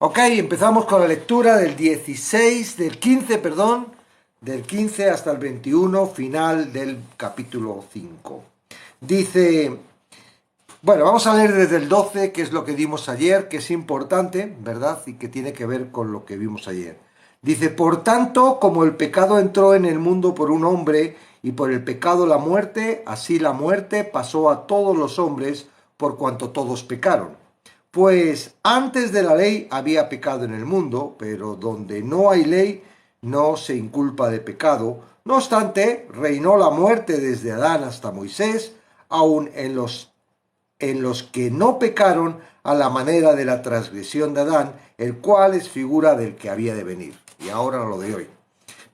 Ok, empezamos con la lectura del 15 hasta el 21, final del capítulo 5. Dice, bueno, vamos a leer desde el 12, que es lo que dimos ayer, que es importante, ¿verdad? Y que tiene que ver con lo que vimos ayer. Dice, por tanto, como el pecado entró en el mundo por un hombre, y por el pecado la muerte, así la muerte pasó a todos los hombres, por cuanto todos pecaron. Pues antes de la ley había pecado en el mundo, pero donde no hay ley no se inculpa de pecado. No obstante, reinó la muerte desde Adán hasta Moisés, aun en los que no pecaron a la manera de la transgresión de Adán, el cual es figura del que había de venir. Y ahora lo de hoy.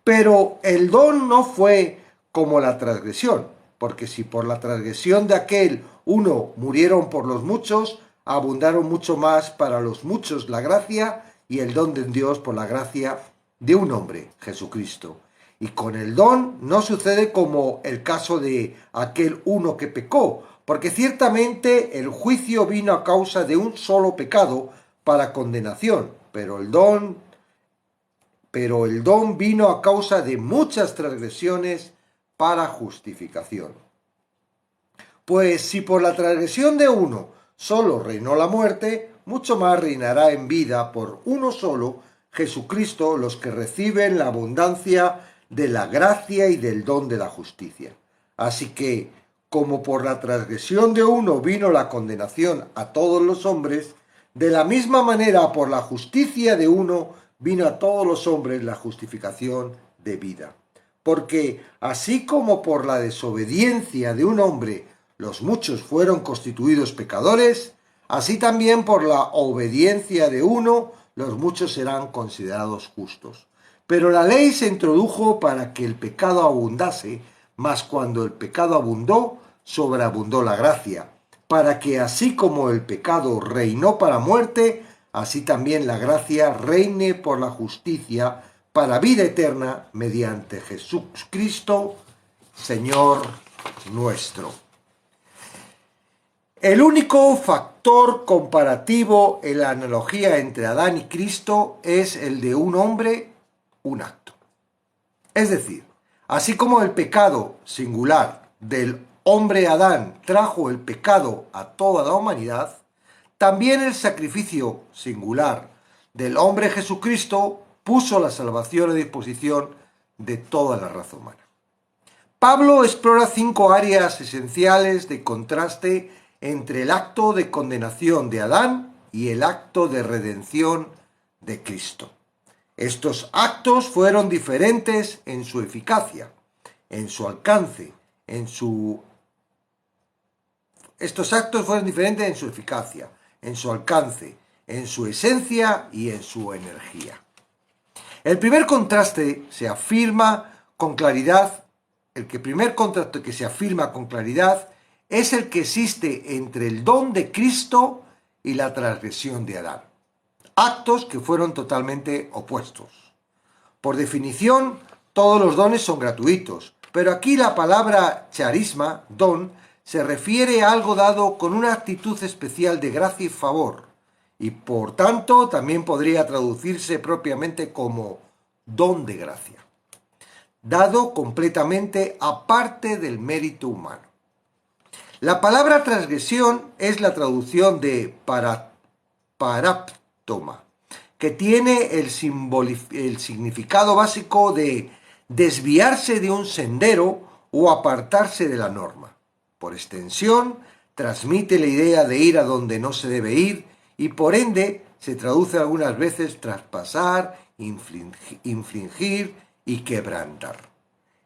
Pero el don no fue como la transgresión, porque si por la transgresión de aquel uno murieron por los muchos, abundaron mucho más para los muchos la gracia y el don de Dios por la gracia de un hombre, Jesucristo. Y con el don no sucede como el caso de aquel uno que pecó, porque ciertamente el juicio vino a causa de un solo pecado para condenación, pero el don vino a causa de muchas transgresiones para justificación. Pues si por la transgresión de uno solo reinó la muerte, mucho más reinará en vida por uno solo, Jesucristo, los que reciben la abundancia de la gracia y del don de la justicia. Así que, como por la transgresión de uno vino la condenación a todos los hombres, de la misma manera por la justicia de uno vino a todos los hombres la justificación de vida. Porque así como por la desobediencia de un hombre los muchos fueron constituidos pecadores, así también por la obediencia de uno los muchos serán considerados justos. Pero la ley se introdujo para que el pecado abundase, mas cuando el pecado abundó, sobreabundó la gracia, para que así como el pecado reinó para muerte, así también la gracia reine por la justicia para vida eterna mediante Jesucristo, Señor nuestro. El único factor comparativo en la analogía entre Adán y Cristo es el de un hombre, un acto. Es decir, así como el pecado singular del hombre Adán trajo el pecado a toda la humanidad, también el sacrificio singular del hombre Jesucristo puso la salvación a disposición de toda la raza humana. Pablo explora 5 áreas esenciales de contraste entre el acto de condenación de Adán y el acto de redención de Cristo. Estos actos fueron diferentes en su eficacia, en su alcance, Estos actos fueron diferentes en su eficacia, en su alcance, en su esencia y en su energía. El primer contraste se afirma con claridad, primer contraste que se afirma con claridad es el que existe entre el don de Cristo y la transgresión de Adán. Actos que fueron totalmente opuestos. Por definición, todos los dones son gratuitos, pero aquí la palabra charisma, don, se refiere a algo dado con una actitud especial de gracia y favor, y por tanto también podría traducirse propiamente como don de gracia, dado completamente aparte del mérito humano. La palabra transgresión es la traducción de paráptoma, que tiene el significado básico de desviarse de un sendero o apartarse de la norma. Por extensión, transmite la idea de ir a donde no se debe ir y por ende se traduce algunas veces traspasar, infringir y quebrantar.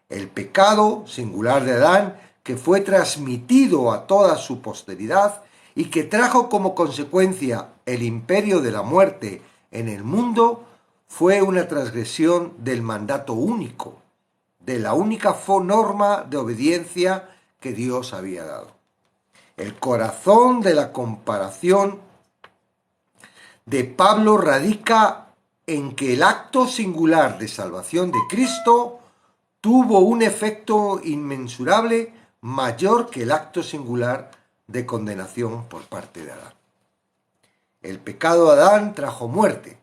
El pecado singular de Adán, que fue transmitido a toda su posteridad y que trajo como consecuencia el imperio de la muerte en el mundo, fue una transgresión del mandato único, de la única norma de obediencia que Dios había dado. El corazón de la comparación de Pablo radica en que el acto singular de salvación de Cristo tuvo un efecto inmensurable mayor que el acto singular de condenación por parte de Adán. El pecado de Adán trajo muerte,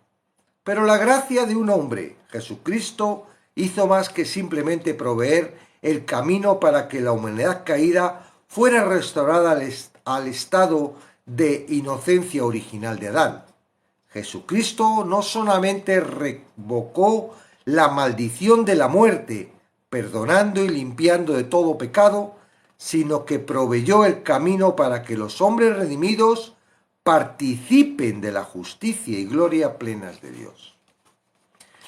pero la gracia de un hombre, Jesucristo, hizo más que simplemente proveer el camino para que la humanidad caída fuera restaurada al estado de inocencia original de Adán. Jesucristo no solamente revocó la maldición de la muerte, perdonando y limpiando de todo pecado, sino que proveyó el camino para que los hombres redimidos participen de la justicia y gloria plenas de Dios.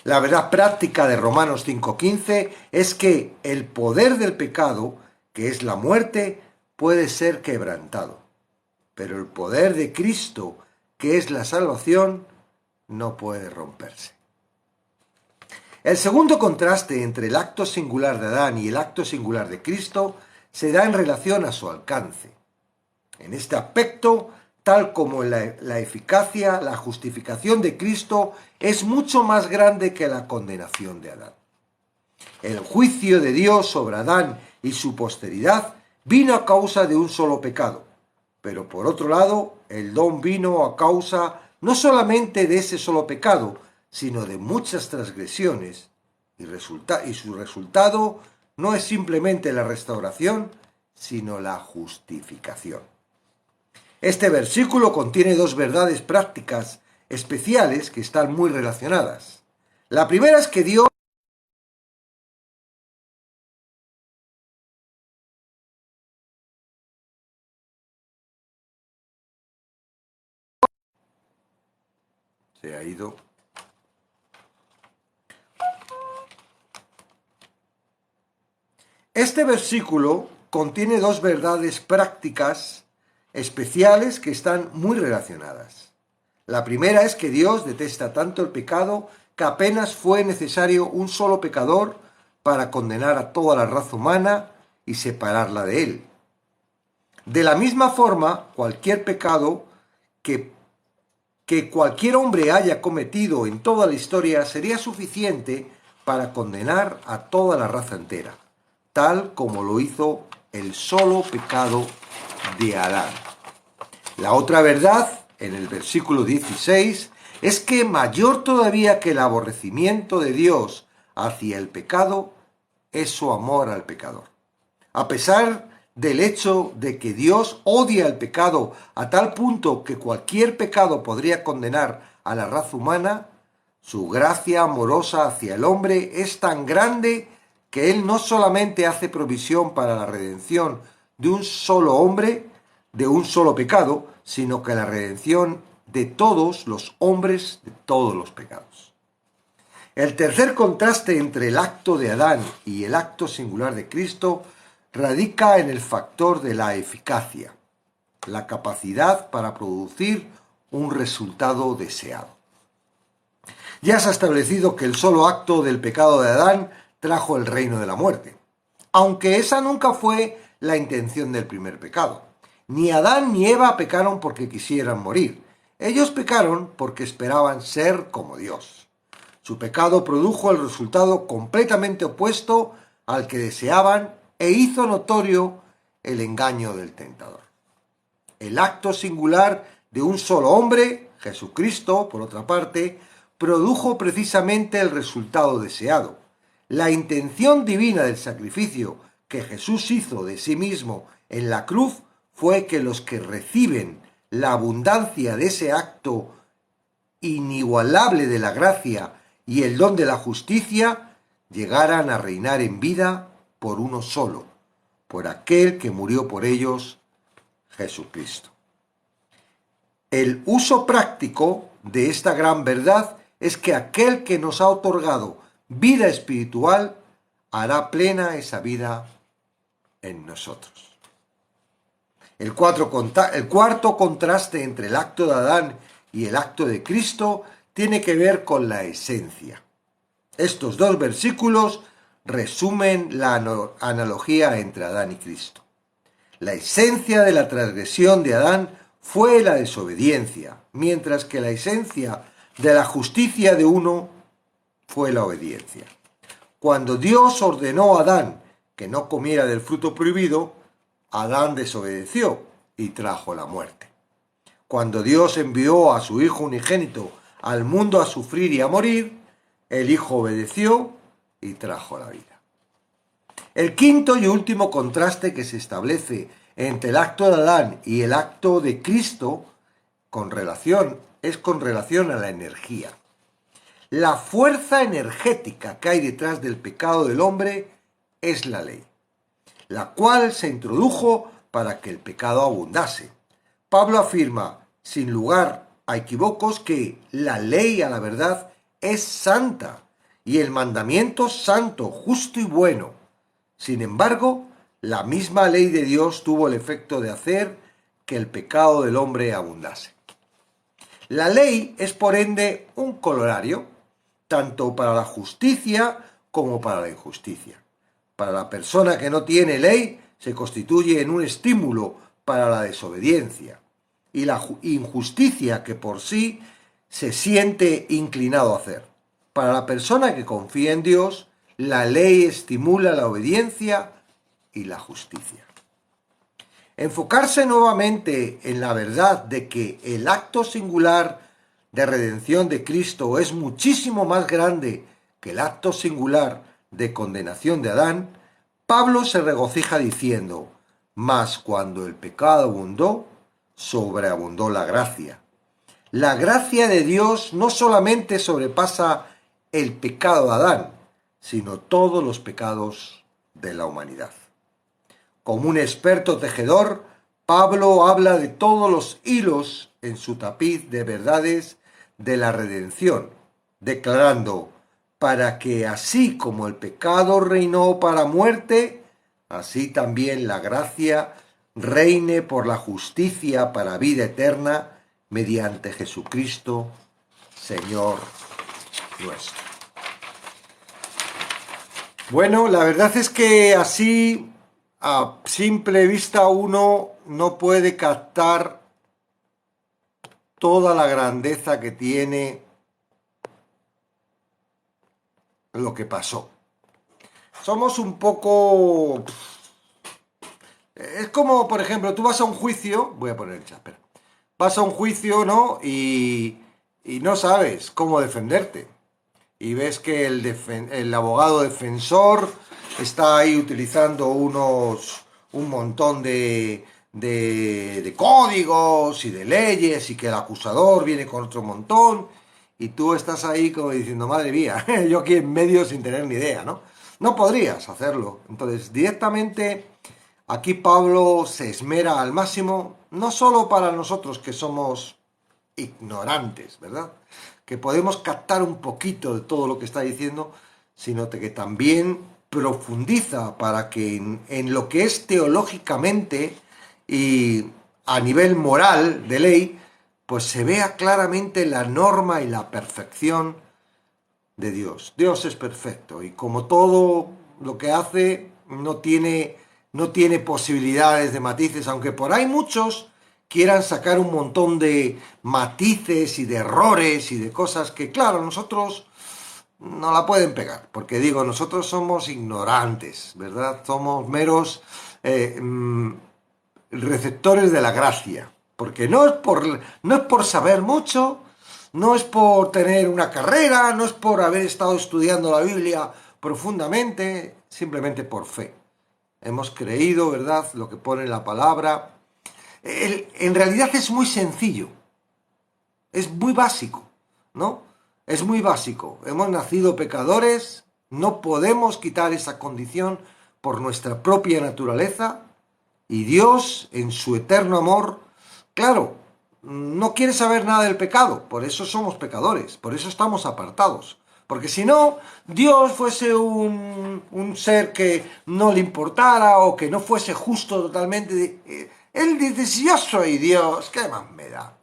La verdad práctica de Romanos 5:15 es que el poder del pecado, que es la muerte, puede ser quebrantado, pero el poder de Cristo, que es la salvación, no puede romperse. El segundo contraste entre el acto singular de Adán y el acto singular de Cristo se da en relación a su alcance. En este aspecto, tal como la eficacia, la justificación de Cristo es mucho más grande que la condenación de Adán. El juicio de Dios sobre Adán y su posteridad vino a causa de un solo pecado, pero por otro lado, el don vino a causa no solamente de ese solo pecado, sino de muchas transgresiones, y su resultado no es simplemente la restauración, sino la justificación. Este versículo contiene dos verdades prácticas especiales que están muy relacionadas. La primera es que Dios se ha ido. Este versículo contiene dos verdades prácticas especiales que están muy relacionadas. La primera es que Dios detesta tanto el pecado que apenas fue necesario un solo pecador para condenar a toda la raza humana y separarla de él. De la misma forma, cualquier pecado que cualquier hombre haya cometido en toda la historia sería suficiente para condenar a toda la raza entera, tal como lo hizo el solo pecado de Adán. La otra verdad, en el versículo 16, es que mayor todavía que el aborrecimiento de Dios hacia el pecado es su amor al pecador. A pesar del hecho de que Dios odia el pecado a tal punto que cualquier pecado podría condenar a la raza humana, su gracia amorosa hacia el hombre es tan grande que Él no solamente hace provisión para la redención de un solo hombre, de un solo pecado, sino que la redención de todos los hombres de todos los pecados. El tercer contraste entre el acto de Adán y el acto singular de Cristo radica en el factor de la eficacia, la capacidad para producir un resultado deseado. Ya se ha establecido que el solo acto del pecado de Adán trajo el reino de la muerte, aunque esa nunca fue la intención del primer pecado. Ni Adán ni Eva pecaron porque quisieran morir. Ellos pecaron porque esperaban ser como Dios. Su pecado produjo el resultado completamente opuesto al que deseaban e hizo notorio el engaño del tentador. El acto singular de un solo hombre, Jesucristo, por otra parte, produjo precisamente el resultado deseado. La intención divina del sacrificio que Jesús hizo de sí mismo en la cruz fue que los que reciben la abundancia de ese acto inigualable de la gracia y el don de la justicia llegaran a reinar en vida por uno solo, por aquel que murió por ellos, Jesucristo. El uso práctico de esta gran verdad es que aquel que nos ha otorgado vida espiritual hará plena esa vida en nosotros. El cuarto contraste entre el acto de Adán y el acto de Cristo tiene que ver con la esencia. Estos dos versículos resumen la analogía entre Adán y Cristo. La esencia de la transgresión de Adán fue la desobediencia, mientras que la esencia de la justicia de uno fue la obediencia. Cuando Dios ordenó a Adán que no comiera del fruto prohibido, Adán desobedeció y trajo la muerte. Cuando Dios envió a su Hijo unigénito al mundo a sufrir y a morir, el Hijo obedeció y trajo la vida. El quinto y último contraste que se establece entre el acto de Adán y el acto de Cristo es con relación a la energía. La fuerza energética que hay detrás del pecado del hombre es la ley, la cual se introdujo para que el pecado abundase. Pablo afirma, sin lugar a equívocos, que la ley, a la verdad, es santa y el mandamiento santo, justo y bueno. Sin embargo, la misma ley de Dios tuvo el efecto de hacer que el pecado del hombre abundase. La ley es, por ende, un corolario, tanto para la justicia como para la injusticia. Para la persona que no tiene ley, se constituye en un estímulo para la desobediencia y la injusticia que por sí se siente inclinado a hacer. Para la persona que confía en Dios, la ley estimula la obediencia y la justicia. Enfocarse nuevamente en la verdad de que el acto singular de redención de Cristo es muchísimo más grande que el acto singular de condenación de Adán, Pablo se regocija diciendo: mas cuando el pecado abundó, sobreabundó la gracia. La gracia de Dios no solamente sobrepasa el pecado de Adán, sino todos los pecados de la humanidad. Como un experto tejedor, Pablo habla de todos los hilos en su tapiz de verdades de la redención, declarando: para que así como el pecado reinó para muerte, así también la gracia reine por la justicia para vida eterna, mediante Jesucristo, Señor nuestro. Bueno, la verdad es que así, a simple vista, uno no puede captar toda la grandeza que tiene lo que pasó. Somos un poco... Es como, por ejemplo, tú vas a un juicio, voy a poner el chat, espera. Vas a un juicio, ¿no? Y no sabes cómo defenderte. Y ves que el abogado defensor está ahí utilizando un montón de códigos y de leyes, y que el acusador viene con otro montón, y tú estás ahí como diciendo: madre mía, yo aquí en medio sin tener ni idea, ¿no? No podrías hacerlo. Entonces, directamente, aquí Pablo se esmera al máximo, no solo para nosotros que somos ignorantes, ¿verdad?, que podemos captar un poquito de todo lo que está diciendo, sino que también profundiza para que en lo que es teológicamente y a nivel moral de ley, pues se vea claramente la norma y la perfección de Dios. Dios es perfecto y, como todo lo que hace, no tiene posibilidades de matices, aunque por ahí muchos quieran sacar un montón de matices y de errores y de cosas que, claro, nosotros no la pueden pegar, porque digo, nosotros somos ignorantes, ¿verdad? Somos meros receptores de la gracia, porque no es por saber mucho, no es por tener una carrera, no es por haber estado estudiando la Biblia profundamente, simplemente por fe. Hemos creído, ¿verdad?, lo que pone la palabra. En realidad es muy sencillo, es muy básico, ¿no? Es muy básico. Hemos nacido pecadores, no podemos quitar esa condición por nuestra propia naturaleza, y Dios, en su eterno amor, claro, no quiere saber nada del pecado, por eso somos pecadores, por eso estamos apartados. Porque si no, Dios fuese un ser que no le importara o que no fuese justo totalmente. Él dice: si yo soy Dios, ¿qué más me da?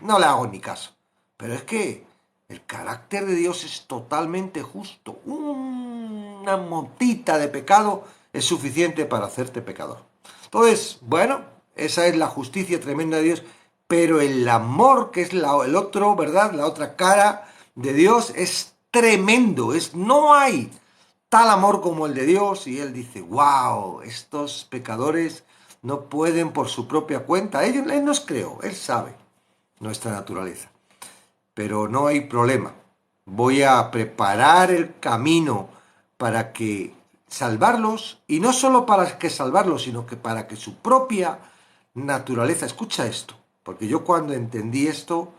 No le hago ni caso. Pero es que el carácter de Dios es totalmente justo. Una motita de pecado es suficiente para hacerte pecador. Entonces, bueno, esa es la justicia tremenda de Dios. Pero el amor, que es el otro, ¿verdad?, la otra cara de Dios, es tremendo. No hay tal amor como el de Dios. Y Él dice: wow, estos pecadores no pueden por su propia cuenta. Él nos creó, Él sabe nuestra naturaleza. Pero no hay problema. Voy a preparar el camino para que salvarlos, y no solo para que salvarlos, sino que para que su propia naturaleza, escucha esto, porque yo cuando entendí esto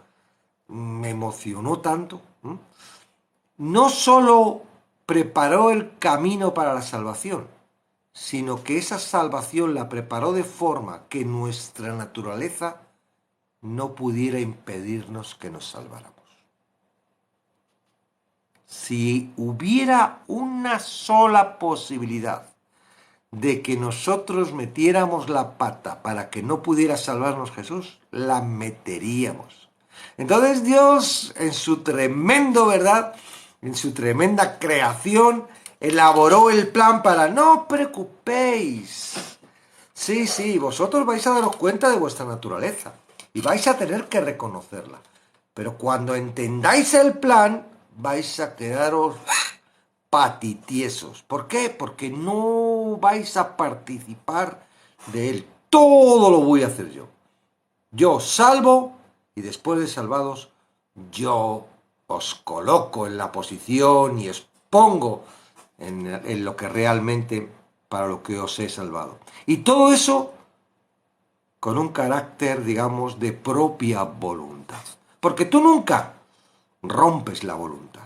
me emocionó tanto. No solo preparó el camino para la salvación, sino que esa salvación la preparó de forma que nuestra naturaleza no pudiera impedirnos que nos salváramos. Si hubiera una sola posibilidad de que nosotros metiéramos la pata para que no pudiera salvarnos Jesús, la meteríamos. Entonces Dios, en su tremendo, ¿verdad?, en su tremenda creación, elaboró el plan para: no os preocupéis. Sí, vosotros vais a daros cuenta de vuestra naturaleza y vais a tener que reconocerla. Pero cuando entendáis el plan, vais a quedaros patitiesos. ¿Por qué? Porque no vais a participar de él. Todo lo voy a hacer yo. Yo salvo, y después de salvados, yo os coloco en la posición y os pongo en lo que realmente, para lo que os he salvado. Y todo eso con un carácter, digamos, de propia voluntad. Porque tú nunca rompes la voluntad.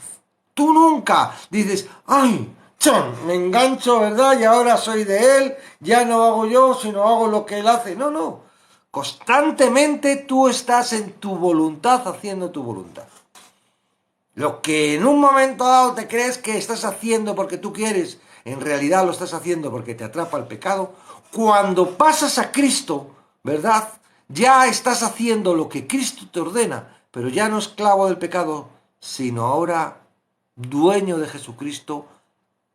Tú nunca dices: ¡ay! ¡Chon! Me engancho, ¿verdad? Y ahora soy de él, ya no hago yo, sino hago lo que él hace. No, no. Constantemente tú estás en tu voluntad, haciendo tu voluntad. Lo que en un momento dado te crees que estás haciendo porque tú quieres, en realidad lo estás haciendo porque te atrapa el pecado. Cuando pasas a Cristo, ¿verdad?, ya estás haciendo lo que Cristo te ordena, pero ya no esclavo del pecado, sino ahora dueño de Jesucristo,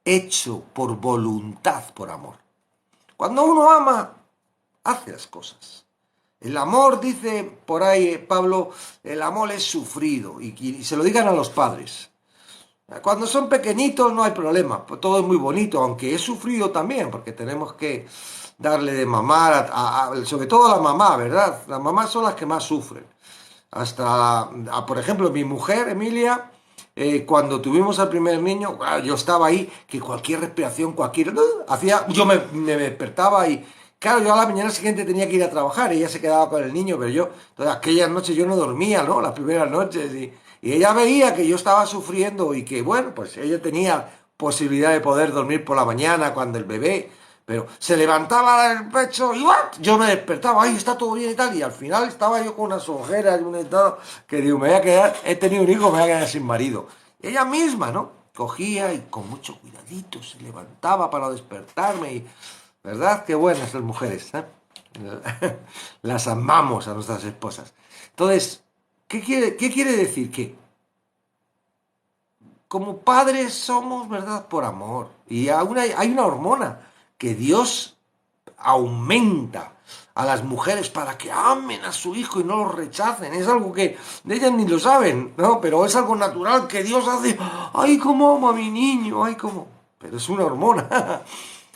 hecho por voluntad, por amor. Cuando uno ama, hace las cosas. El amor, dice por ahí Pablo, el amor es sufrido, y se lo digan a los padres. Cuando son pequeñitos no hay problema, pues todo es muy bonito, aunque es sufrido también, porque tenemos que darle de mamar, sobre todo a la mamá, ¿verdad? Las mamás son las que más sufren. Por ejemplo, mi mujer, Emilia, cuando tuvimos al primer niño, yo estaba ahí, que cualquier respiración, yo me despertaba y, claro, yo a la mañana siguiente tenía que ir a trabajar, ella se quedaba con el niño, pero yo, todas aquellas noches yo no dormía, ¿no? Las primeras noches, y ella veía que yo estaba sufriendo y que, bueno, pues ella tenía posibilidad de poder dormir por la mañana cuando el bebé, pero se levantaba del pecho y yo me despertaba, ¡ay, está todo bien y tal! Y al final estaba yo con unas ojeras y un estado que digo, me voy a quedar, he tenido un hijo, me voy a quedar sin marido. Y ella misma, ¿no? Cogía y con mucho cuidadito se levantaba para despertarme y, ¿verdad? Qué buenas las mujeres, ¿eh? Las amamos a nuestras esposas. Entonces, ¿qué quiere decir? Que como padres somos, ¿verdad?, por amor. Y hay una hormona que Dios aumenta a las mujeres para que amen a su hijo y no lo rechacen. Es algo que ellas ni lo saben, ¿no? Pero es algo natural que Dios hace. ¡Ay, cómo amo a mi niño! ¡Ay, cómo! Pero es una hormona.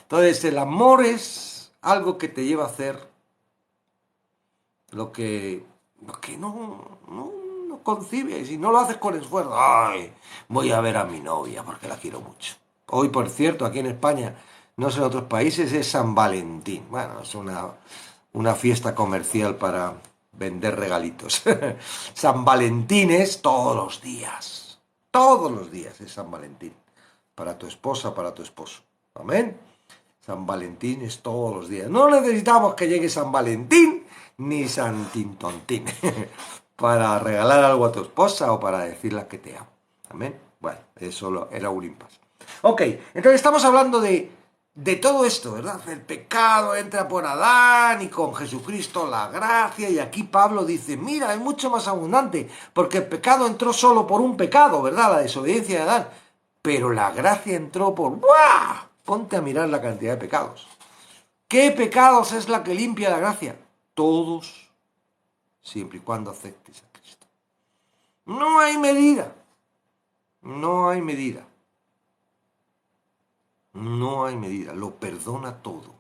Entonces, el amor es algo que te lleva a hacer lo que no concibes, y no lo haces con esfuerzo. ¡Ay! Voy a ver a mi novia porque la quiero mucho. Hoy, por cierto, aquí en España, no sé en otros países, es San Valentín. Bueno, es una fiesta comercial para vender regalitos. San Valentín es todos los días. Todos los días es San Valentín. Para tu esposa, para tu esposo. Amén. San Valentín es todos los días. No necesitamos que llegue San Valentín ni San Tintontín para regalar algo a tu esposa o para decirle que te amo. Amén. Bueno, eso era un impasse. Ok, entonces estamos hablando de todo esto, ¿verdad? El pecado entra por Adán y con Jesucristo la gracia. Y aquí Pablo dice, mira, es mucho más abundante, porque el pecado entró solo por un pecado, ¿verdad? La desobediencia de Adán. Pero la gracia entró por... ¡buah! Ponte a mirar la cantidad de pecados. ¿Qué pecados es la que limpia la gracia? Todos, siempre y cuando aceptes a Cristo. No hay medida. No hay medida. No hay medida. Lo perdona todo.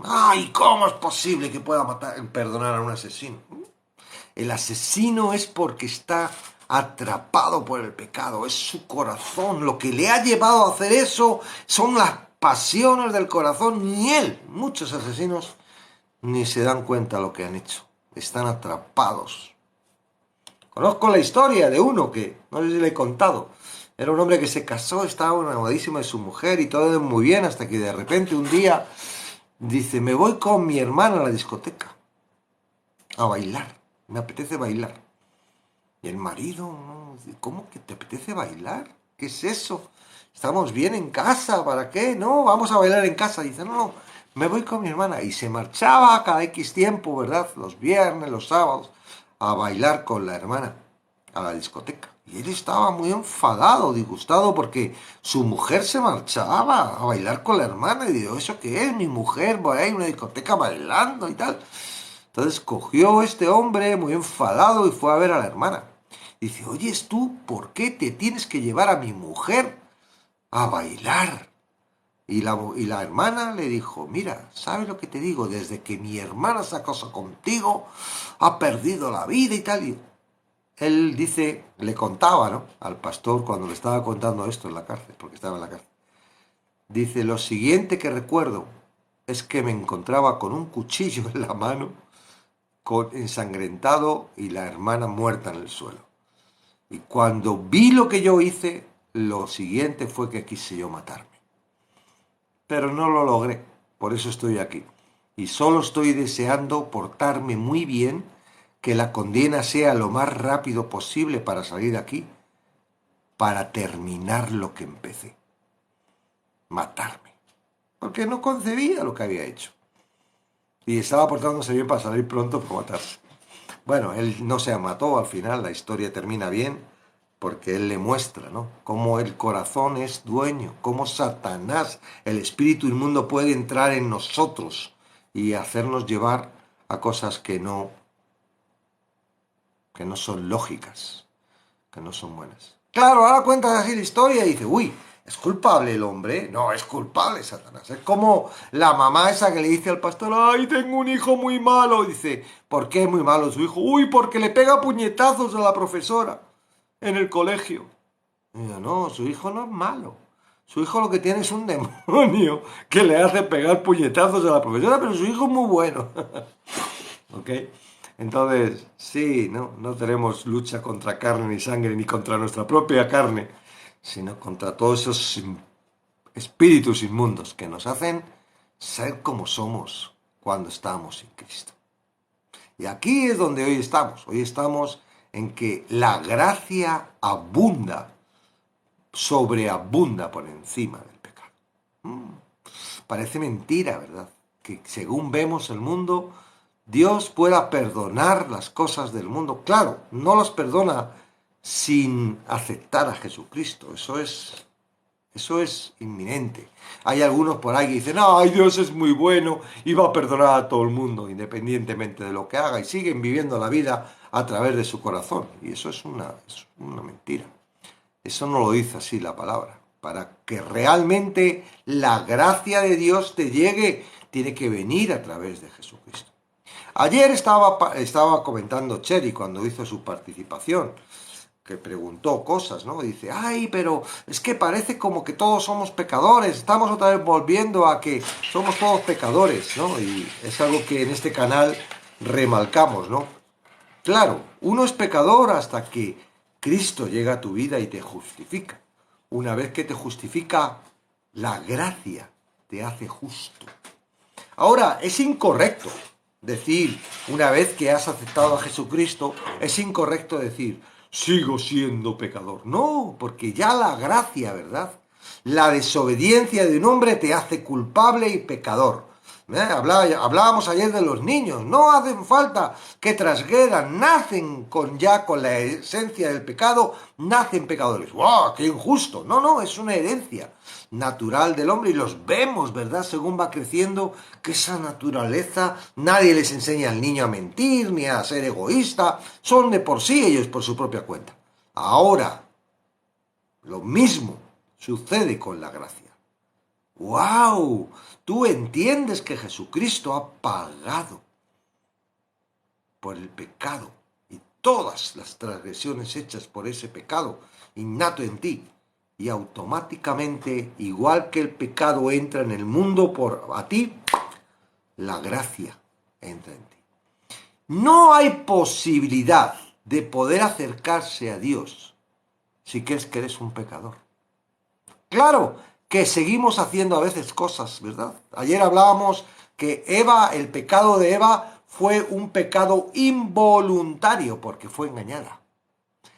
Ay, ¿cómo es posible que pueda perdonar a un asesino? El asesino es porque está atrapado por el pecado, es su corazón. Lo que le ha llevado a hacer eso son las pasiones del corazón. Ni él, muchos asesinos, ni se dan cuenta de lo que han hecho. Están atrapados. Conozco la historia de uno que, no sé si le he contado, era un hombre que se casó, estaba enamoradísimo de su mujer y todo iba muy bien, hasta que de repente un día dice, me voy con mi hermana a la discoteca a bailar, me apetece bailar. Y el marido, ¿no? ¿Cómo que te apetece bailar? ¿Qué es eso? Estamos bien en casa, ¿para qué? No, vamos a bailar en casa. Dice, no, me voy con mi hermana. Y se marchaba cada X tiempo, ¿verdad? Los viernes, los sábados, a bailar con la hermana a la discoteca. Y él estaba muy enfadado, disgustado, porque su mujer se marchaba a bailar con la hermana. Y dijo, ¿eso qué es? Mi mujer va a ir a una discoteca bailando y tal. Entonces cogió este hombre muy enfadado y fue a ver a la hermana. Dice, oyes tú, ¿por qué te tienes que llevar a mi mujer a bailar? Y la hermana le dijo, mira, ¿sabes lo que te digo? Desde que mi hermana se acostó contigo, ha perdido la vida y tal. Y él dice, le contaba, ¿no? Al pastor cuando le estaba contando esto en la cárcel, porque estaba en la cárcel. Dice, lo siguiente que recuerdo es que me encontraba con un cuchillo en la mano, ensangrentado y la hermana muerta en el suelo. Y cuando vi lo que yo hice, lo siguiente fue que quise yo matarme. Pero no lo logré, por eso estoy aquí. Y solo estoy deseando portarme muy bien, que la condena sea lo más rápido posible para salir de aquí, para terminar lo que empecé. Matarme. Porque no concebía lo que había hecho. Y estaba portándose bien para salir pronto para matarse. Bueno, él no se mató al final, la historia termina bien, porque él le muestra, ¿no? Cómo el corazón es dueño, cómo Satanás, el espíritu inmundo, puede entrar en nosotros y hacernos llevar a cosas que no son lógicas, que no son buenas. Claro, ahora cuentas así la historia y dice, uy, ¿es culpable el hombre? No, es culpable Satanás. Es como la mamá esa que le dice al pastor, ay, tengo un hijo muy malo. Y dice, ¿por qué es muy malo su hijo? Uy, porque le pega puñetazos a la profesora en el colegio. Y yo, no, su hijo no es malo. Su hijo lo que tiene es un demonio que le hace pegar puñetazos a la profesora, pero su hijo es muy bueno. ¿Ok? Entonces, sí, no tenemos lucha contra carne ni sangre, ni contra nuestra propia carne, sino contra todos esos espíritus inmundos que nos hacen ser como somos cuando estamos en Cristo. Y aquí es donde hoy estamos. Hoy estamos en que la gracia abunda, sobreabunda por encima del pecado. Parece mentira, ¿verdad? Que según vemos el mundo, Dios pueda perdonar las cosas del mundo. Claro, no las perdona sin aceptar a Jesucristo. Eso es inminente. Hay algunos por ahí que dicen, ay, Dios es muy bueno y va a perdonar a todo el mundo, independientemente de lo que haga, y siguen viviendo la vida a través de su corazón. Y eso es una mentira. Eso no lo dice así la palabra. Para que realmente la gracia de Dios te llegue, tiene que venir a través de Jesucristo. Ayer estaba comentando Cheri cuando hizo su participación, que preguntó cosas, ¿no? Dice, ay, pero es que parece como que todos somos pecadores, estamos otra vez volviendo a que somos todos pecadores, ¿no? Y es algo que en este canal remarcamos, ¿no? Claro, uno es pecador hasta que Cristo llega a tu vida y te justifica. Una vez que te justifica, la gracia te hace justo. Ahora, es incorrecto decir, una vez que has aceptado a Jesucristo, es incorrecto decir, sigo siendo pecador. No, porque ya la gracia, ¿verdad? La desobediencia de un hombre te hace culpable y pecador. Hablábamos ayer de los niños, no hacen falta que transgredan, nacen con la esencia del pecado, nacen pecadores. ¡Wow! ¡Qué injusto! No, es una herencia natural del hombre y los vemos, ¿verdad? Según va creciendo, que esa naturaleza, nadie les enseña al niño a mentir ni a ser egoísta, son de por sí ellos por su propia cuenta. Ahora, lo mismo sucede con la gracia. ¡Wow! Tú entiendes que Jesucristo ha pagado por el pecado y todas las transgresiones hechas por ese pecado innato en ti. Y automáticamente, igual que el pecado entra en el mundo por a ti, la gracia entra en ti. No hay posibilidad de poder acercarse a Dios si crees que eres un pecador. Claro que seguimos haciendo a veces cosas, ¿verdad? Ayer hablábamos que el pecado de Eva fue un pecado involuntario porque fue engañada.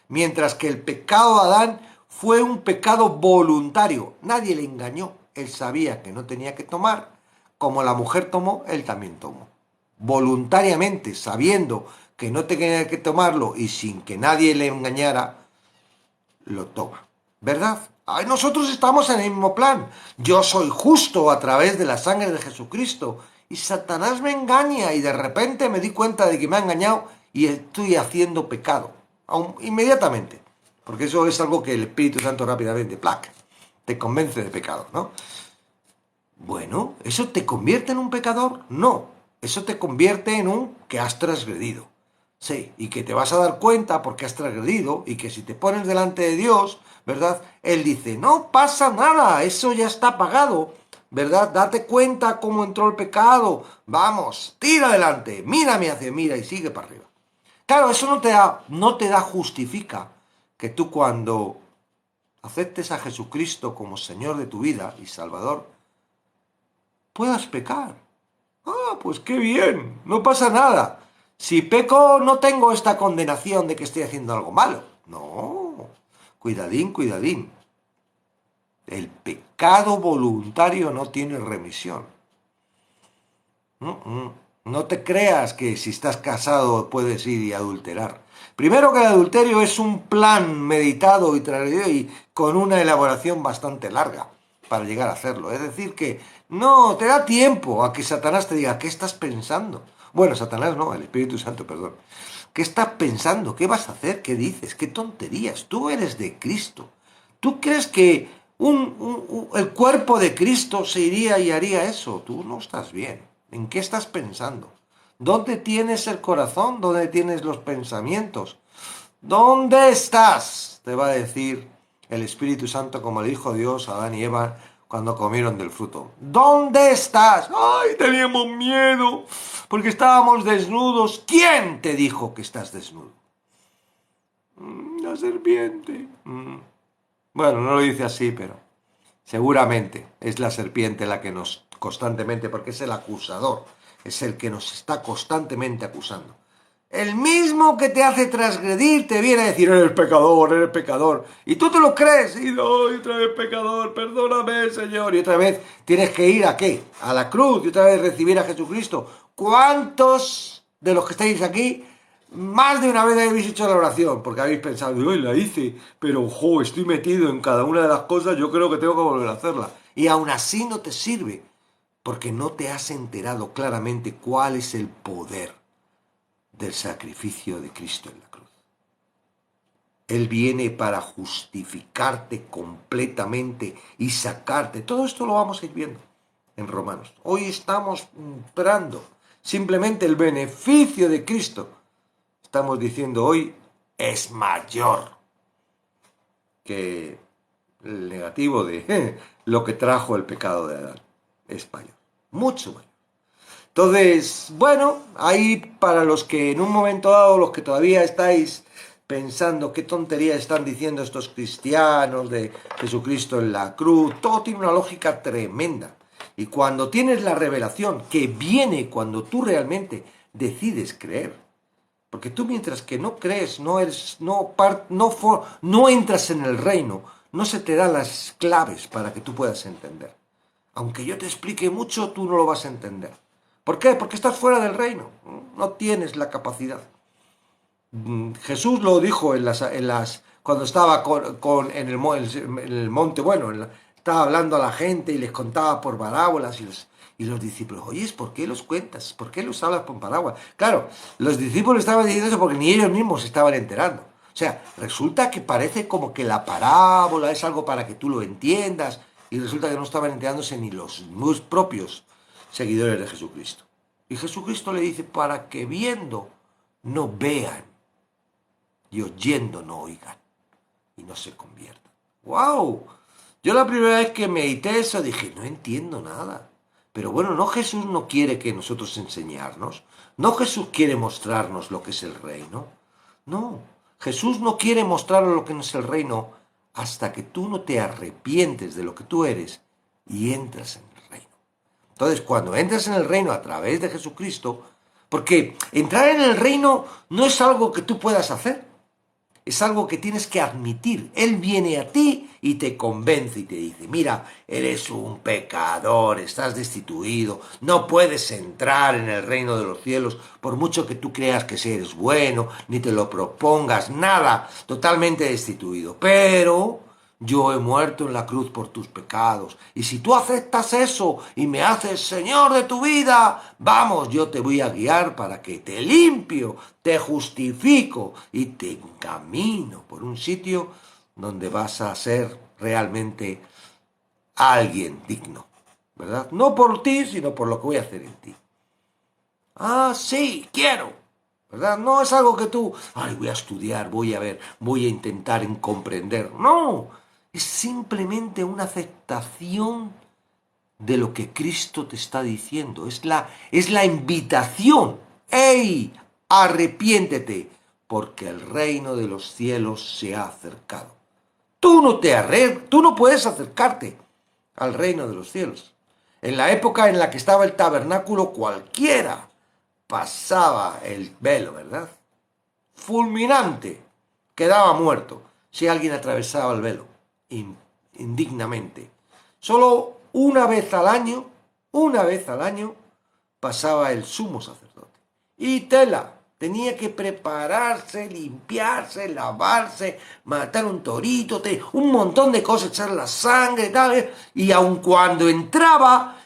Mientras que el pecado de Adán fue un pecado voluntario. Nadie le engañó. Él sabía que no tenía que tomar. Como la mujer tomó, él también tomó. Voluntariamente, sabiendo que no tenía que tomarlo y sin que nadie le engañara, lo toma. ¿Verdad? Ay, nosotros estamos en el mismo plan. Yo soy justo a través de la sangre de Jesucristo. Y Satanás me engaña y de repente me di cuenta de que me ha engañado y estoy haciendo pecado. Inmediatamente. Porque eso es algo que el Espíritu Santo rápidamente, ¡plac!, te convence de pecado, ¿no? Bueno, ¿eso te convierte en un pecador? No, eso te convierte en un que has transgredido. Sí, y que te vas a dar cuenta porque has transgredido y que si te pones delante de Dios, ¿verdad? Él dice, no pasa nada, eso ya está pagado, ¿verdad? Date cuenta cómo entró el pecado, vamos, tira adelante, mira y sigue para arriba. Claro, eso no te da justifica que tú cuando aceptes a Jesucristo como Señor de tu vida y Salvador, puedas pecar. Ah, pues qué bien, no pasa nada. Si peco no tengo esta condenación de que estoy haciendo algo malo. No, cuidadín, cuidadín. El pecado voluntario no tiene remisión. No te creas que si estás casado puedes ir y adulterar. Primero que el adulterio es un plan meditado y con una elaboración bastante larga para llegar a hacerlo. Es decir que no, te da tiempo a que Satanás te diga, ¿qué estás pensando? Bueno, Satanás no, el Espíritu Santo, perdón. ¿Qué estás pensando? ¿Qué vas a hacer? ¿Qué dices? ¿Qué tonterías? Tú eres de Cristo. ¿Tú crees que el cuerpo de Cristo se iría y haría eso? Tú no estás bien. ¿En qué estás pensando? ¿Dónde tienes el corazón? ¿Dónde tienes los pensamientos? ¿Dónde estás? Te va a decir el Espíritu Santo como le dijo Dios a Adán y Eva cuando comieron del fruto. ¿Dónde estás? ¡Ay, teníamos miedo! Porque estábamos desnudos. ¿Quién te dijo que estás desnudo? La serpiente. Bueno, no lo dice así, pero seguramente es la serpiente la que nos constantemente, porque es el acusador, es el que nos está constantemente acusando. El mismo que te hace transgredir te viene a decir, eres pecador. Y tú te lo crees, y no, otra vez pecador, perdóname, Señor. Y otra vez tienes que ir ¿a qué? A la cruz y otra vez recibir a Jesucristo. ¿Cuántos de los que estáis aquí más de una vez habéis hecho la oración? Porque habéis pensado, uy, la hice, pero estoy metido en cada una de las cosas, yo creo que tengo que volver a hacerla. Y aún así no te sirve, porque no te has enterado claramente cuál es el poder del sacrificio de Cristo en la cruz. Él viene para justificarte completamente y sacarte. Todo esto lo vamos a ir viendo en Romanos. Hoy estamos comprando simplemente el beneficio de Cristo. Estamos diciendo hoy es mayor que el negativo de lo que trajo el pecado de Adán. Es mayor, mucho mayor. Entonces, bueno, ahí para los que en un momento dado, los que todavía estáis pensando qué tontería están diciendo estos cristianos de Jesucristo en la cruz, todo tiene una lógica tremenda. Y cuando tienes la revelación que viene cuando tú realmente decides creer, porque tú mientras que no crees, no entras en el reino, no se te dan las claves para que tú puedas entender. Aunque yo te explique mucho, tú no lo vas a entender. ¿Por qué? Porque estás fuera del reino, no tienes la capacidad. Jesús lo dijo cuando estaba en el monte, bueno, estaba hablando a la gente y les contaba por parábolas y los discípulos, oye, ¿por qué los cuentas? ¿Por qué los hablas por parábolas? Claro, los discípulos estaban diciendo eso porque ni ellos mismos se estaban enterando. O sea, resulta que parece como que la parábola es algo para que tú lo entiendas. y resulta que no estaban enterándose ni los muy propios seguidores de Jesucristo. Y Jesucristo le dice, para que viendo no vean y oyendo no oigan y no se conviertan. ¡Wow! Yo la primera vez que medité eso dije, no entiendo nada. Pero bueno, no, Jesús no quiere que nosotros enseñarnos. No, Jesús quiere mostrarnos lo que es el reino. No, Jesús no quiere mostrarnos lo que es el reino hasta que tú no te arrepientes de lo que tú eres y entras en el reino. Entonces, cuando entras en el reino a través de Jesucristo, porque entrar en el reino no es algo que tú puedas hacer. Es algo que tienes que admitir. Él viene a ti y te convence y te dice, mira, eres un pecador, estás destituido, no puedes entrar en el reino de los cielos por mucho que tú creas que eres bueno, ni te lo propongas, nada, totalmente destituido. Pero yo he muerto en la cruz por tus pecados. Y si tú aceptas eso y me haces Señor de tu vida, vamos, yo te voy a guiar para que te limpio, te justifico y te encamino por un sitio donde vas a ser realmente alguien digno, ¿verdad? No por ti, sino por lo que voy a hacer en ti. Ah, sí, quiero. ¿Verdad? No es algo que tú, ay, voy a estudiar, voy a ver, voy a intentar comprender. No, es simplemente una aceptación de lo que Cristo te está diciendo. Es la invitación. ¡Ey! Arrepiéntete, porque el reino de los cielos se ha acercado. Tú no puedes acercarte al reino de los cielos. En la época en la que estaba el tabernáculo, cualquiera pasaba el velo, ¿verdad? Fulminante, quedaba muerto si alguien atravesaba el velo indignamente. Solo una vez al año, pasaba el sumo sacerdote. Y tela, tenía que prepararse, limpiarse, lavarse, matar un torito, un montón de cosas, echar la sangre, tal. Y aun cuando entraba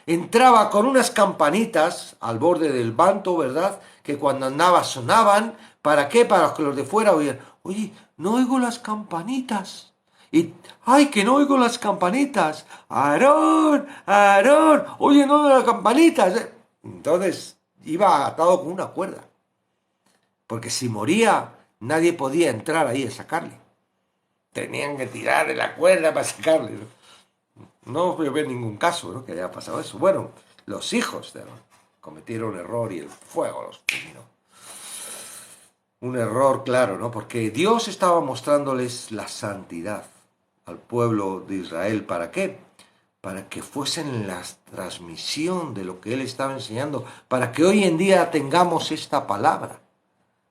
con unas campanitas al borde del manto, ¿verdad? Que cuando andaba sonaban. ¿Para qué? Para que los de fuera oían, oye, no oigo las campanitas. Y, ay, que no oigo las campanitas. Aarón, Aarón, oye, no oigo las campanitas. Entonces iba atado con una cuerda. Porque si moría, nadie podía entrar ahí a sacarle. Tenían que tirar de la cuerda para sacarle, ¿no? No veo ningún caso, ¿no?, que haya pasado eso. Bueno, los hijos de Aarón cometieron un error y el fuego los fulminó. Un error, claro, ¿no? Porque Dios estaba mostrándoles la santidad al pueblo de Israel. ¿Para qué? Para que fuesen la transmisión de lo que Él estaba enseñando, para que hoy en día tengamos esta palabra.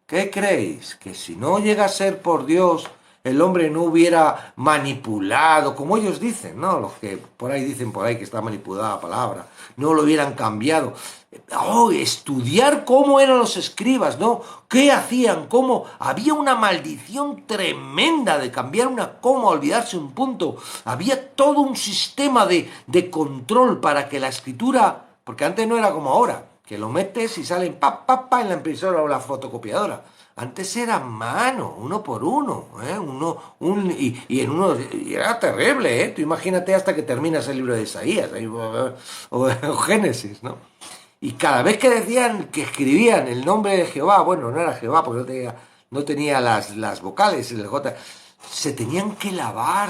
¿Qué creéis? Que si no llega a ser por Dios, el hombre no hubiera manipulado, como ellos dicen, ¿no? Los que por ahí dicen que está manipulada la palabra, no lo hubieran cambiado. Oh, estudiar cómo eran los escribas, ¿no? ¿Qué hacían? ¿Cómo? Había una maldición tremenda de cambiar una coma, olvidarse un punto. Había todo un sistema de control para que la escritura, porque antes no era como ahora, que lo metes y salen en la impresora o la fotocopiadora. Antes era mano, uno por uno, ¿eh? Y era terrible, ¿eh? Tú imagínate hasta que terminas el libro de Isaías o Génesis, ¿no? Y cada vez que decían, que escribían el nombre de Jehová, bueno, no era Jehová porque no tenía las vocales, el J, se tenían que lavar,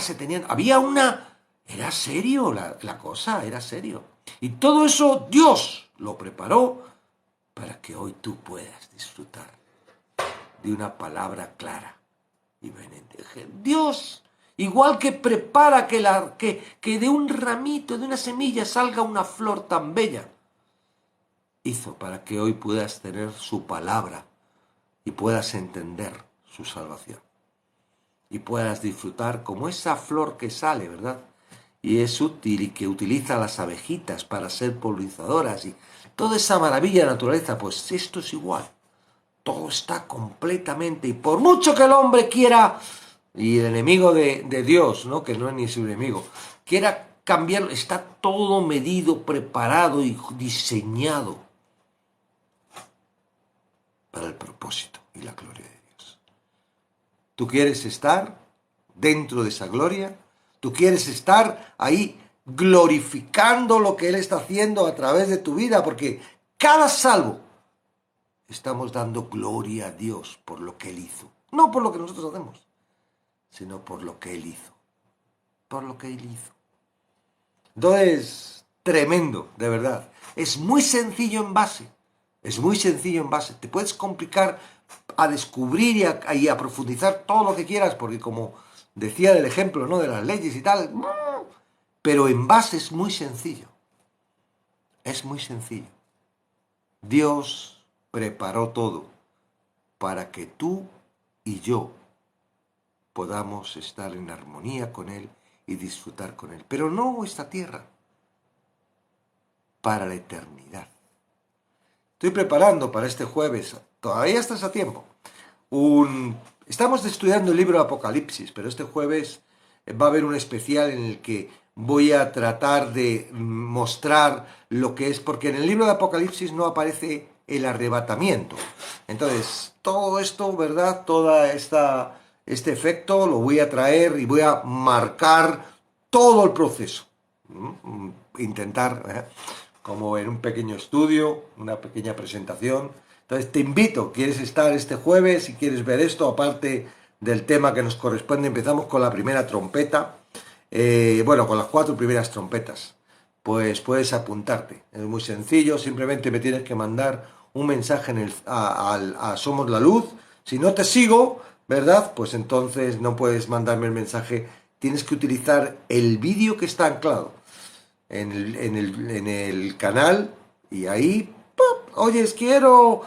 era serio la cosa, era serio. Y todo eso Dios lo preparó para que hoy tú puedas disfrutar de una palabra clara y vehemente. Dios, igual que prepara que de un ramito, de una semilla salga una flor tan bella, hizo para que hoy puedas tener su palabra y puedas entender su salvación. Y puedas disfrutar como esa flor que sale, ¿verdad? Y es útil y que utiliza las abejitas para ser polinizadoras y toda esa maravilla de la naturaleza, pues esto es igual. Todo está completamente, y por mucho que el hombre quiera, y el enemigo de Dios, ¿no?, que no es ni su enemigo, quiera cambiarlo, está todo medido, preparado y diseñado para el propósito y la gloria de Dios. ¿Tú quieres estar dentro de esa gloria? ¿Tú quieres estar ahí glorificando lo que Él está haciendo a través de tu vida, porque cada salvo estamos dando gloria a Dios por lo que Él hizo. No por lo que nosotros hacemos, sino por lo que Él hizo. Por lo que Él hizo. Entonces, tremendo, de verdad. Es muy sencillo en base. Es muy sencillo en base. Te puedes complicar a descubrir y a profundizar todo lo que quieras, porque como decía del ejemplo, ¿no?, de las leyes y tal, pero en base es muy sencillo. Es muy sencillo. Dios preparó todo para que tú y yo podamos estar en armonía con Él y disfrutar con Él. Pero no esta tierra, para la eternidad. Estoy preparando para este jueves, todavía estás a tiempo, estamos estudiando el libro de Apocalipsis, pero este jueves va a haber un especial en el que voy a tratar de mostrar lo que es, porque en el libro de Apocalipsis no aparece el arrebatamiento. Entonces, todo esto, ¿verdad? Este efecto lo voy a traer y voy a marcar todo el proceso. Intentar, como en un pequeño estudio, una pequeña presentación. Entonces te invito, ¿quieres estar este jueves? Si quieres ver esto, aparte del tema que nos corresponde, empezamos con la primera trompeta. Bueno, con las 4 primeras trompetas. Pues puedes apuntarte. Es muy sencillo, simplemente me tienes que mandar un mensaje a Somos la Luz. Si no te sigo, ¿verdad? Pues entonces no puedes mandarme el mensaje. Tienes que utilizar el vídeo que está anclado en el canal, y ahí, ¡pop!, oyes, quiero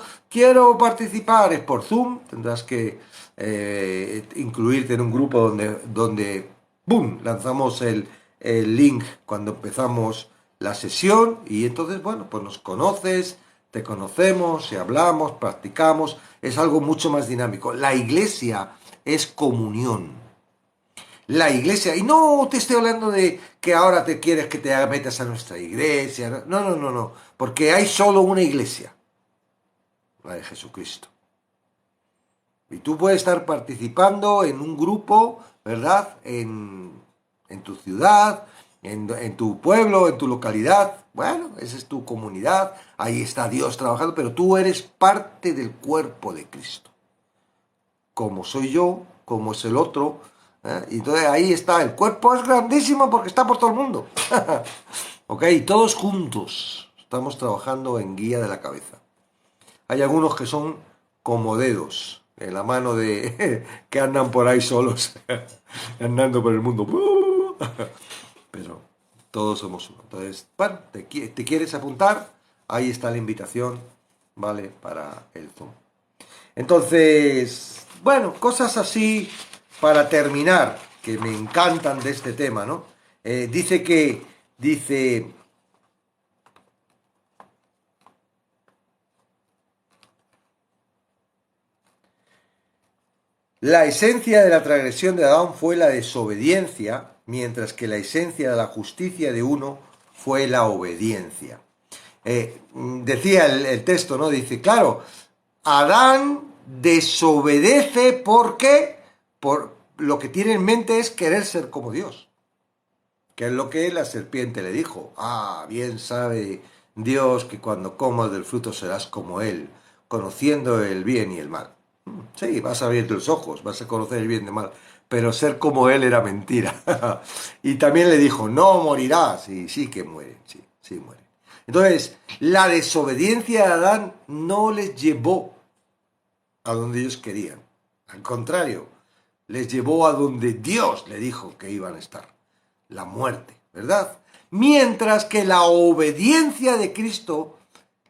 participar, es por Zoom, tendrás que incluirte en un grupo donde ¡boom!, lanzamos el link cuando empezamos la sesión, y entonces, bueno, pues nos conoces, te conocemos, y hablamos, practicamos, es algo mucho más dinámico. La iglesia es comunión. La iglesia, y no te estoy hablando de que ahora te quieres que te metas a nuestra iglesia, no, porque hay solo una iglesia, la de Jesucristo. Y tú puedes estar participando en un grupo, ¿verdad?, en tu ciudad, en tu pueblo, en tu localidad. Bueno, esa es tu comunidad, ahí está Dios trabajando, pero tú eres parte del cuerpo de Cristo. Como soy yo, como es el otro. Y entonces ahí está, el cuerpo es grandísimo porque está por todo el mundo. Ok, todos juntos estamos trabajando en guía de la cabeza. Hay algunos que son como dedos en la mano de que andan por ahí solos, andando por el mundo. Pero todos somos uno. Entonces, bueno, ¿te quieres apuntar? Ahí está la invitación, ¿vale? Para el Zoom. Entonces, bueno, cosas así para terminar, que me encantan de este tema, ¿no? Dice, la esencia de la transgresión de Adán fue la desobediencia, mientras que la esencia de la justicia de uno fue la obediencia. Decía el texto, ¿no? Dice, claro, Adán desobedece porque por lo que tiene en mente es querer ser como Dios, que es lo que la serpiente le dijo. Bien sabe Dios que cuando comas del fruto serás como Él, conociendo el bien y el mal. Sí, vas a abrir los ojos, vas a conocer el bien y el mal, pero ser como Él era mentira. Y también le dijo, no morirás, y sí que mueren, sí mueren. Entonces, la desobediencia de Adán no les llevó a donde ellos querían. Al contrario, les llevó a donde Dios le dijo que iban a estar. La muerte, ¿verdad? Mientras que la obediencia de Cristo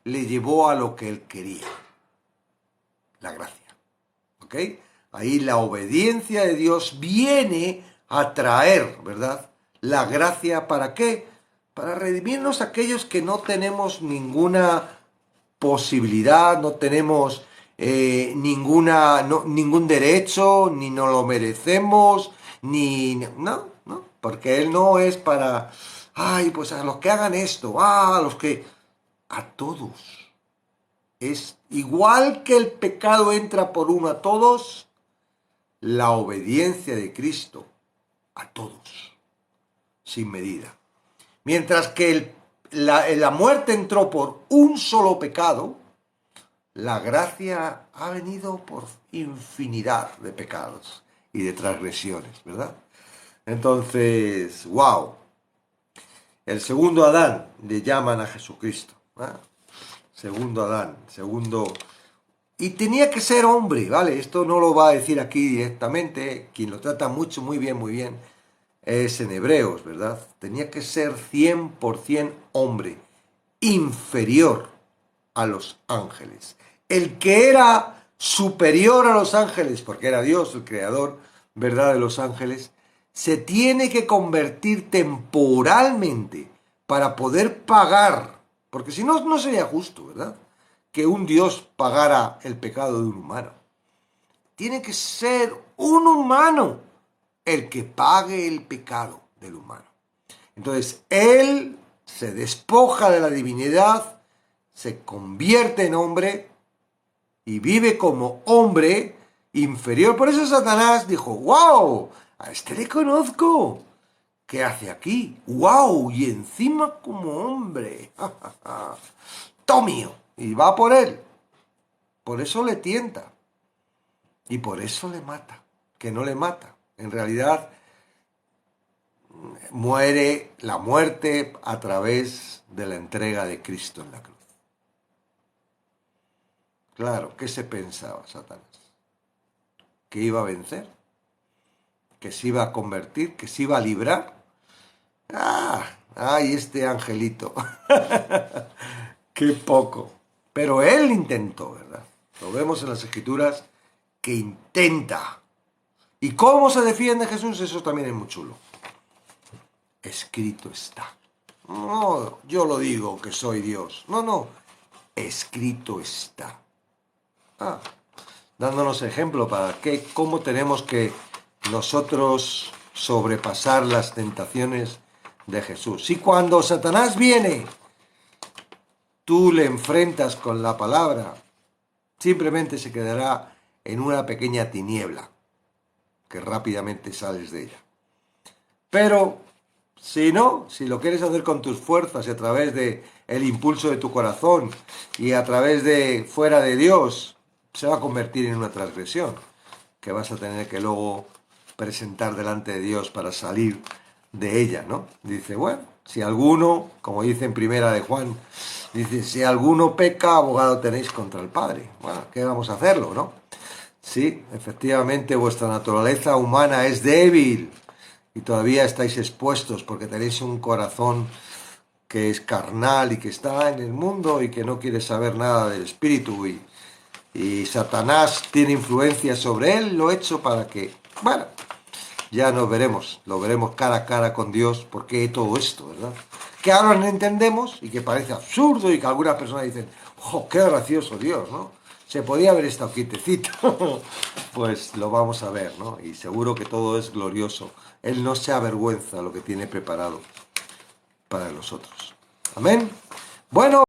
le llevó a lo que Él quería. La gracia. ¿Ok? Ahí la obediencia de Dios viene a traer, ¿verdad?, la gracia. ¿Para qué? Para redimirnos aquellos que no tenemos ninguna posibilidad, no tenemos ningún derecho, ni nos lo merecemos, no, porque Él no es para, pues a los que hagan esto, a todos. Es igual que el pecado entra por uno a todos, la obediencia de Cristo a todos, sin medida. Mientras que la muerte entró por un solo pecado, la gracia ha venido por infinidad de pecados y de transgresiones, ¿verdad? Entonces, wow. El segundo Adán le llaman a Jesucristo. ¿Verdad? Segundo Adán, segundo... Y tenía que ser hombre, ¿vale? Esto no lo va a decir aquí directamente. Quien lo trata mucho, muy bien, es en Hebreos, ¿verdad? Tenía que ser 100% hombre, inferior a los ángeles. El que era superior a los ángeles, porque era Dios, el creador, ¿verdad?, de los ángeles, se tiene que convertir temporalmente para poder pagar, porque si no, no sería justo, ¿verdad?, que un Dios pagara el pecado de un humano. Tiene que ser un humano el que pague el pecado del humano. Entonces, él se despoja de la divinidad, se convierte en hombre y vive como hombre inferior. Por eso Satanás dijo, ¡wow! A este le conozco. ¿Qué hace aquí? ¡Wow! Y encima como hombre. ¡Tomio! Y va por él. Por eso le tienta. Y por eso le mata. Que no le mata. En realidad muere la muerte a través de la entrega de Cristo en la cruz. Claro, ¿qué se pensaba Satanás? ¿Que iba a vencer? ¿Que se iba a convertir? ¿Que se iba a librar? ¡Ay, este angelito! ¡Qué poco! Pero él intentó, ¿verdad? Lo vemos en las Escrituras que intenta. ¿Y cómo se defiende Jesús? Eso también es muy chulo. Escrito está. No, yo lo digo que soy Dios. No. Escrito está. Dándonos ejemplo para cómo tenemos que nosotros sobrepasar las tentaciones de Jesús. Y cuando Satanás viene, tú le enfrentas con la palabra, simplemente se quedará en una pequeña tiniebla, que rápidamente sales de ella. Pero si no, si lo quieres hacer con tus fuerzas y a través de el impulso de tu corazón y a través de fuera de Dios, se va a convertir en una transgresión que vas a tener que luego presentar delante de Dios para salir de ella, ¿no? Dice, bueno, si alguno, como dice en primera de Juan, dice, si alguno peca, abogado tenéis contra el Padre. Bueno, ¿qué vamos a hacerlo, no? Sí, efectivamente vuestra naturaleza humana es débil y todavía estáis expuestos porque tenéis un corazón que es carnal y que está en el mundo y que no quiere saber nada del espíritu y Satanás tiene influencia sobre él, lo he hecho para que, bueno, ya nos veremos, lo veremos cara a cara con Dios, porque todo esto, ¿verdad? Que ahora no entendemos y que parece absurdo y que algunas personas dicen, ¡oh, qué gracioso Dios!, ¿no? Se podía haber estado quietecito. Pues lo vamos a ver, ¿no? Y seguro que todo es glorioso. Él no se avergüenza lo que tiene preparado para nosotros. Amén. Bueno.